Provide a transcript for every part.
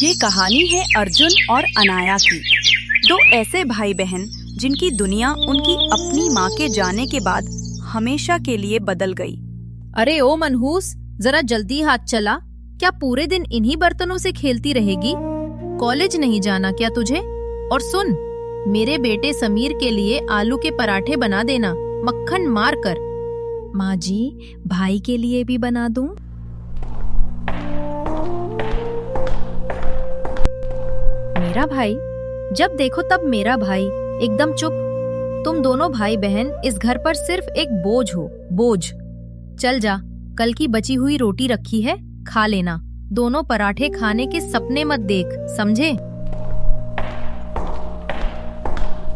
ये कहानी है अर्जुन और अनाया की। दो ऐसे भाई बहन जिनकी दुनिया उनकी अपनी माँ के जाने के बाद हमेशा के लिए बदल गई। अरे ओ मनहूस, जरा जल्दी हाथ चला। क्या पूरे दिन इन्हीं बर्तनों से खेलती रहेगी? कॉलेज नहीं जाना क्या तुझे? और सुन, मेरे बेटे समीर के लिए आलू के पराठे बना देना, मक्खन मार कर। माँ जी, भाई के लिए भी बना दूं? मेरा भाई? जब देखो तब मेरा भाई। एकदम चुप। तुम दोनों भाई बहन इस घर पर सिर्फ एक बोझ हो, बोझ। चल जा, कल की बची हुई रोटी रखी है, खा लेना। दोनों पराठे खाने के सपने मत देख, समझे?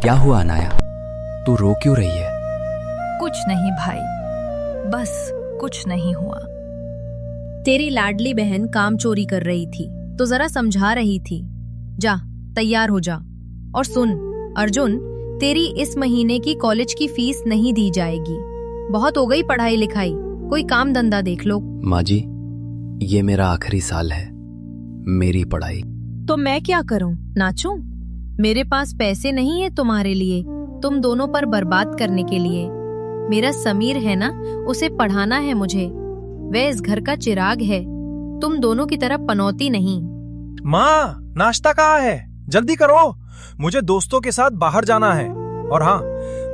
क्या हुआ अनाया, तू रो क्यों रही है? कुछ नहीं भाई, बस कुछ नहीं हुआ। तेरी लाडली बहन काम चोरी कर रही थी तो जरा समझा रही थी। जा, तैयार हो जा। और सुन अर्जुन, तेरी इस महीने की कॉलेज की फीस नहीं दी जाएगी। बहुत हो गई पढ़ाई लिखाई, कोई काम धंधा देख लो। माँ जी, ये मेरा आखिरी साल है, मेरी पढ़ाई। तो मैं क्या करूं, नाचूं? मेरे पास पैसे नहीं है तुम्हारे लिए, तुम दोनों पर बर्बाद करने के लिए। मेरा समीर है ना, उसे पढ़ाना है मुझे। वह इस घर का चिराग है, तुम दोनों की तरफ पनौती नहीं। माँ, नाश्ता कहाँ है? जल्दी करो, मुझे दोस्तों के साथ बाहर जाना है। और हाँ,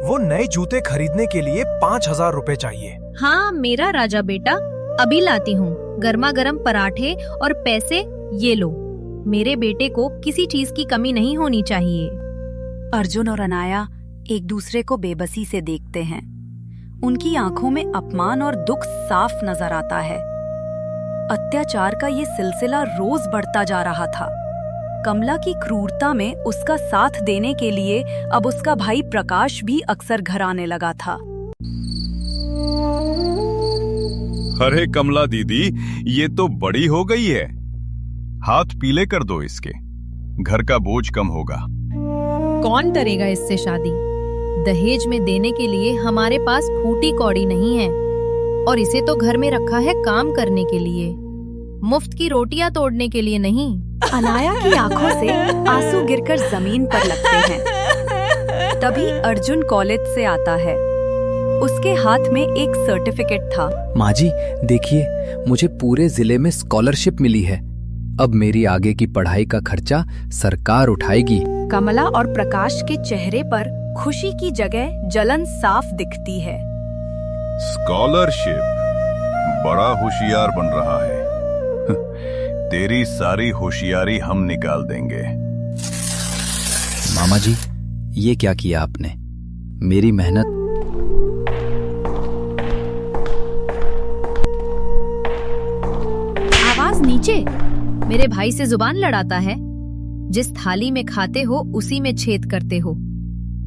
वो नए जूते खरीदने के लिए 5,000 रुपए चाहिए। हाँ मेरा राजा बेटा, अभी लाती हूँ। गर्मा गर्म पराठे और पैसे ये लो। मेरे बेटे को किसी चीज की कमी नहीं होनी चाहिए। अर्जुन और अनाया एक दूसरे को बेबसी से देखते हैं। उनकी आंखों में अपमान और दुख साफ नजर आता है। अत्याचार का ये सिलसिला रोज बढ़ता जा रहा था। कमला की क्रूरता में उसका साथ देने के लिए अब उसका भाई प्रकाश भी अक्सर घर आने लगा था। अरे कमला दीदी, ये तो बड़ी हो गई है। हाथ पीले कर दो इसके, घर का बोझ कम होगा। कौन करेगा इससे शादी? दहेज में देने के लिए हमारे पास फूटी कौड़ी नहीं है, और इसे तो घर में रखा है काम करने के लिए, मुफ्त की रोटियां तोड़ने के लिए नहीं। अनाया की आंखों से आंसू गिरकर जमीन पर लगते हैं। तभी अर्जुन कॉलेज से आता है। उसके हाथ में एक सर्टिफिकेट था। माँ जी देखिए, मुझे पूरे जिले में स्कॉलरशिप मिली है। अब मेरी आगे की पढ़ाई का खर्चा सरकार उठाएगी। कमला और प्रकाश के चेहरे पर खुशी की जगह जलन साफ दिखती है। स्कॉलरशिप? बड़ा होशियार बन रहा है। तेरी सारी होशियारी हम निकाल देंगे। मामा जी, ये क्या किया आपने? मेरी मेहनत। आवाज नीचे। मेरे भाई से जुबान लड़ाता है। जिस थाली में खाते हो उसी में छेद करते हो।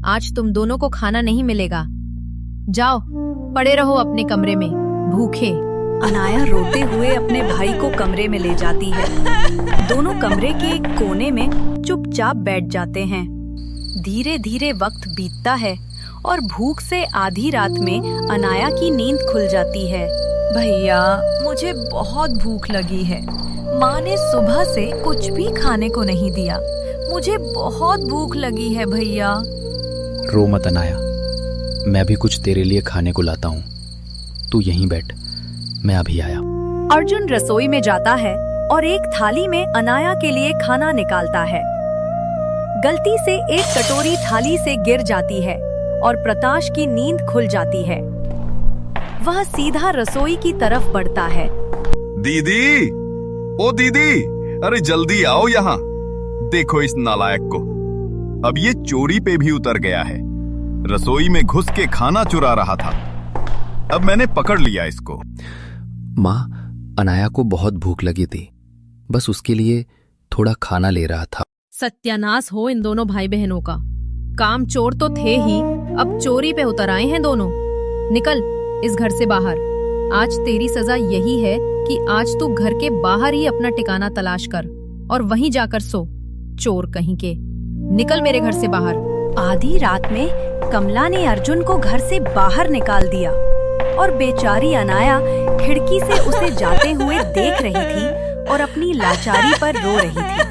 आज तुम दोनों को खाना नहीं मिलेगा। जाओ, पड़े रहो अपने कमरे में भूखे। अनाया रोते हुए अपने भाई को कमरे में ले जाती है। दोनों कमरे के एक कोने में चुपचाप बैठ जाते हैं। धीरे धीरे वक्त बीतता है और भूख से आधी रात में अनाया की नींद खुल जाती है। भैया, मुझे बहुत भूख लगी है। माँ ने सुबह से कुछ भी खाने को नहीं दिया। मुझे बहुत भूख लगी है भैया। रो मत अनाया, मैं भी कुछ तेरे लिए खाने को लाता हूँ। तू यहीं बैठ, मैं अभी आया। अर्जुन रसोई में जाता है और एक थाली में अनाया के लिए खाना निकालता है। गलती से एक कटोरी थाली से गिर जाती है और प्रकाश की नींद खुल जाती है। वह सीधा रसोई की तरफ बढ़ता है। दीदी, ओ दीदी, अरे जल्दी आओ यहाँ। देखो इस नालायक को, अब ये चोरी पे भी उतर गया है। रसोई में घुस के खाना चुरा रहा था, अब मैंने पकड़ लिया इसको। माँ, अनाया को बहुत भूख लगी थी, बस उसके लिए थोड़ा खाना ले रहा था। सत्यानाश हो इन दोनों भाई बहनों का। काम चोर तो थे ही, अब चोरी पे उतर आए हैं दोनों। निकल इस घर से बाहर। आज तेरी सजा यही है कि आज तू घर के बाहर ही अपना ठिकाना तलाश कर और वहीं जाकर सो। चोर कहीं के, निकल मेरे घर से बाहर। आधी रात में कमला ने अर्जुन को घर से बाहर निकाल दिया और बेचारी अनाया खिड़की से उसे जाते हुए देख रही थी और अपनी लाचारी पर रो रही थी।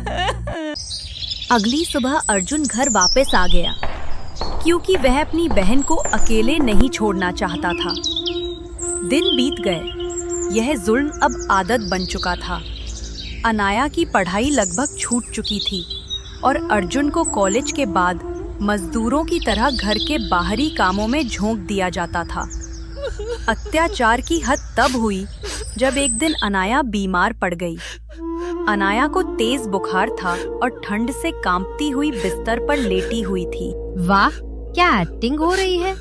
अगली सुबह अर्जुन घर वापस आ गया, क्योंकि वह अपनी बहन को अकेले नहीं छोड़ना चाहता था। दिन बीत गए, यह जुल्म अब आदत बन चुका था। अनाया की पढ़ाई लगभग छूट चुकी थी और अर्जुन को कॉलेज के बाद मजदूरों की तरह घर के बाहरी कामों में झोंक दिया जाता था। अत्याचार की हद तब हुई जब एक दिन अनाया बीमार पड़ गई। अनाया को तेज बुखार था और ठंड से कांपती हुई बिस्तर पर लेटी हुई थी। वाह, क्या एक्टिंग हो रही है,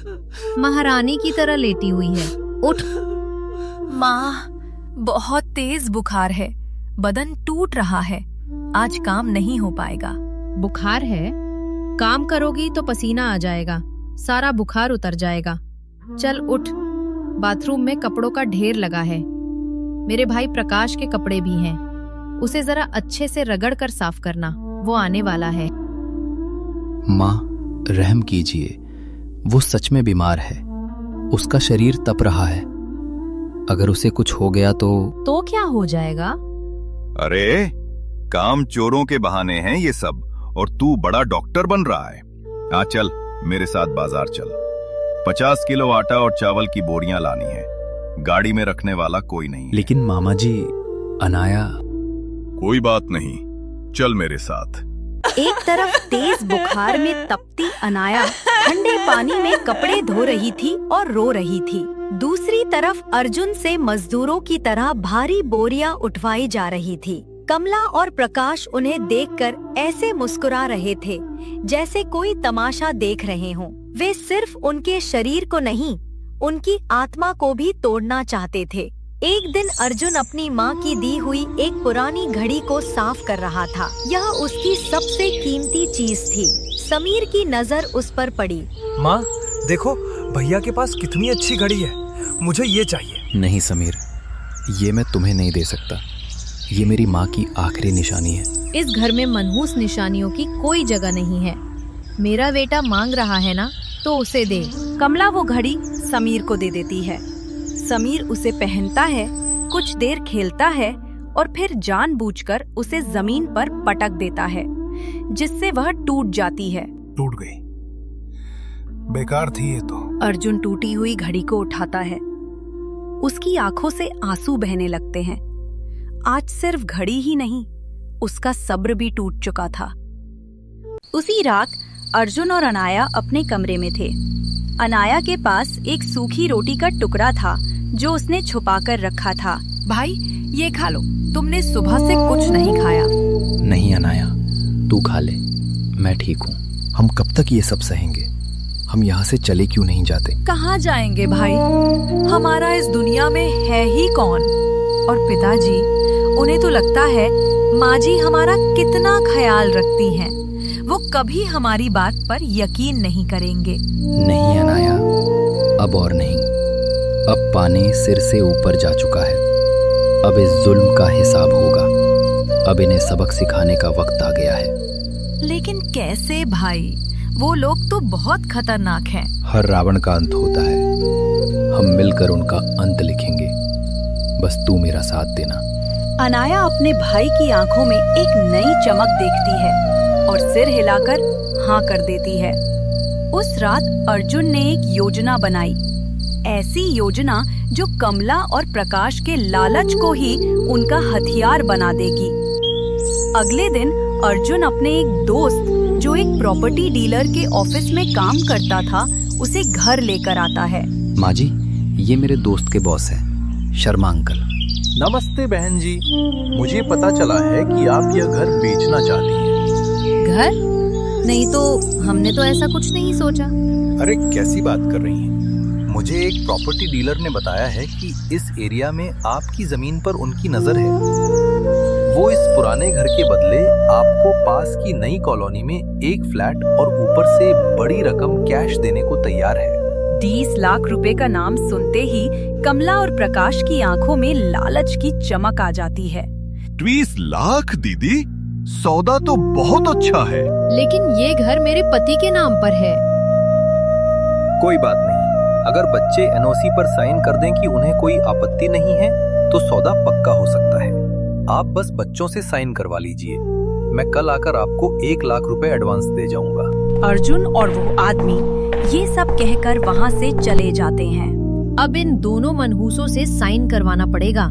महारानी की तरह लेटी हुई है। उठ। माँ, बहुत तेज बुखार है, बदन टूट रहा है, आज काम नहीं हो पाएगा। बुखार है? काम करोगी तो पसीना आ जाएगा, सारा बुखार उतर जाएगा। चल उठ, बाथरूम में कपड़ों का ढेर लगा है। मेरे भाई प्रकाश के कपड़े भी हैं, उसे जरा अच्छे से रगड़ कर साफ करना, वो आने वाला है। माँ, रहम कीजिए, वो सच में बीमार है, उसका शरीर तप रहा है। अगर उसे कुछ हो गया तो क्या हो जाएगा? अरे, काम चोरों के बहाने हैं ये सब, और तू बड़ा डॉक्टर बन रहा है। आ चल, मेरे साथ बाजार चल। 50 किलो आटा और चावल की बोरियां लानी है, गाड़ी में रखने वाला कोई नहीं है। लेकिन मामा जी, अनाया। कोई बात नहीं, चल मेरे साथ। एक तरफ तेज बुखार में तपती अनाया ठंडे पानी में कपड़े धो रही थी और रो रही थी। दूसरी तरफ अर्जुन से मजदूरों की तरह भारी बोरियां उठवाई जा रही थी। कमला और प्रकाश उन्हें देखकर ऐसे मुस्कुरा रहे थे जैसे कोई तमाशा देख रहे हों। वे सिर्फ उनके शरीर को नहीं, उनकी आत्मा को भी तोड़ना चाहते थे। एक दिन अर्जुन अपनी माँ की दी हुई एक पुरानी घड़ी को साफ कर रहा था। यह उसकी सबसे कीमती चीज थी। समीर की नजर उस पर पड़ी। माँ, देखो भैया के पास कितनी अच्छी घड़ी है, मुझे ये चाहिए। नहीं समीर, ये मैं तुम्हें नहीं दे सकता, ये मेरी माँ की आखिरी निशानी है। इस घर में मनहूस निशानियों की कोई जगह नहीं है। मेरा बेटा मांग रहा है ना, तो उसे दे। कमला वो घड़ी समीर को दे देती है। समीर उसे पहनता है, कुछ देर खेलता है और फिर जानबूझकर उसे जमीन पर पटक देता है, जिससे वह टूट जाती है। टूट गई, बेकार थी ये तो। अर्जुन टूटी हुई घड़ी को उठाता है। उसकी आंखों से आंसू बहने लगते हैं। आज सिर्फ घड़ी ही नहीं, उसका सब्र भी टूट चुका था। उसी रात अर्जुन और अनाया अपने कमरे में थे। अनाया के पास एक सूखी रोटी का टुकड़ा था जो उसने छुपाकर रखा था। भाई, ये खा लो, तुमने सुबह से कुछ नहीं खाया। नहीं अनाया, तू खा ले, मैं ठीक हूँ। हम कब तक ये सब सहेंगे? हम यहाँ से चले क्यों नहीं जाते? कहाँ जाएंगे भाई, हमारा इस दुनिया में है ही कौन? और पिताजी, उन्हें तो लगता है माँ जी हमारा कितना ख्याल रखती हैं। वो कभी हमारी बात पर यकीन नहीं करेंगे। नहीं अनाया, अब और नहीं। अब पानी सिर से ऊपर जा चुका है। अब इस जुल्म का हिसाब होगा। अब इन्हें सबक सिखाने का वक्त आ गया है। लेकिन कैसे भाई? वो लोग तो बहुत खतरनाक हैं। हर रावण का अंत होता है, हम मिलकर उनका अंत लिखेंगे। बस तू मेरा साथ देना। अनाया अपने भाई की आंखों में एक नई चमक देखती है और सिर हिलाकर हाँ कर देती है। उस रात अर्जुन ने एक योजना बनाई, ऐसी योजना जो कमला और प्रकाश के लालच को ही उनका हथियार बना देगी। अगले दिन अर्जुन अपने एक दोस्त जो एक प्रॉपर्टी डीलर के ऑफिस में काम करता था, उसे घर लेकर आता है। माँ जी, ये मेरे दोस्त के बॉस हैं, शर्मा अंकल। नमस्ते बहन जी, मुझे पता चला है कि आप यह घर बेचना चाहती हैं। घर? नहीं तो हमने तो ऐसा कुछ नहीं सोचा। अरे कैसी बात कर रही हैं? मुझे एक प्रॉपर्टी डीलर ने बताया है कि इस एरिया में आपकी जमीन पर उनकी नजर है। वो इस पुराने घर के बदले आपको पास की नई कॉलोनी में एक फ्लैट और ऊपर से बड़ी रकम कैश देने को तैयार है। 30 लाख रुपए का नाम सुनते ही कमला और प्रकाश की आंखों में लालच की चमक आ जाती है। 20 लाख दीदी, सौदा तो बहुत अच्छा है। लेकिन ये घर मेरे पति के नाम पर है। कोई बात नहीं, अगर बच्चे एनओसी पर साइन कर दें कि उन्हें कोई आपत्ति नहीं है तो सौदा पक्का हो सकता है। आप बस बच्चों से साइन करवा लीजिए। मैं कल आकर आपको 1 लाख रुपए एडवांस दे जाऊंगा। अर्जुन और वो आदमी ये सब कहकर वहाँ से चले जाते हैं। अब इन दोनों मनहूसों से साइन करवाना पड़ेगा।